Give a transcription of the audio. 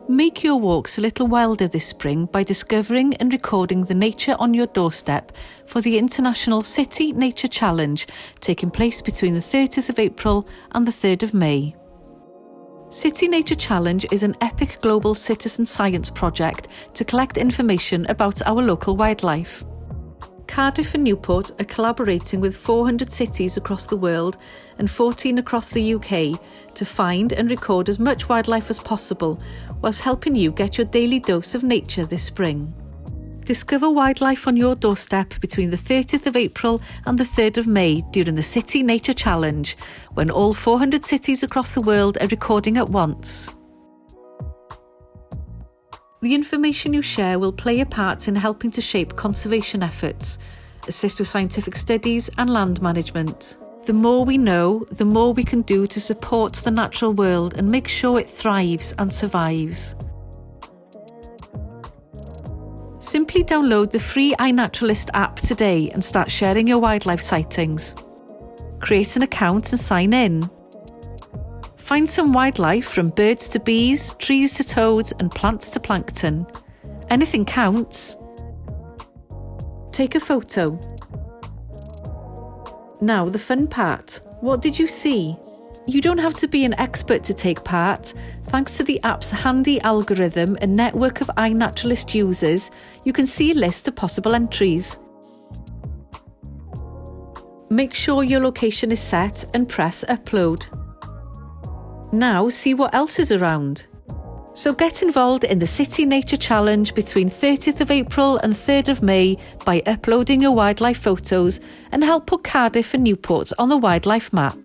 Make your walks a little wilder this spring by discovering and recording the nature on your doorstep for the International City Nature Challenge, taking place between the 30th of April and the 3rd of May. City Nature Challenge is an epic global citizen science project to collect information about our local wildlife. Cardiff and Newport are collaborating with 400 cities across the world and 14 across the UK to find and record as much wildlife as possible, whilst helping you get your daily dose of nature this spring. Discover wildlife on your doorstep between the 30th of April and the 3rd of May during the City Nature Challenge, when all 400 cities across the world are recording at once. The information you share will play a part in helping to shape conservation efforts, assist with scientific studies and land management. The more we know, the more we can do to support the natural world and make sure it thrives and survives. Simply download the free iNaturalist app today and start sharing your wildlife sightings. Create an account and sign in. Find some wildlife from birds to bees, trees to toads and plants to plankton. Anything counts. Take a photo. Now the fun part. What did you see? You don't have to be an expert to take part. Thanks to the app's handy algorithm and network of iNaturalist users, you can see a list of possible entries. Make sure your location is set and press upload. Now see what else is around. So get involved in the City Nature Challenge between 30th of April and 3rd of May by uploading your wildlife photos and help put Cardiff and Newport on the wildlife map.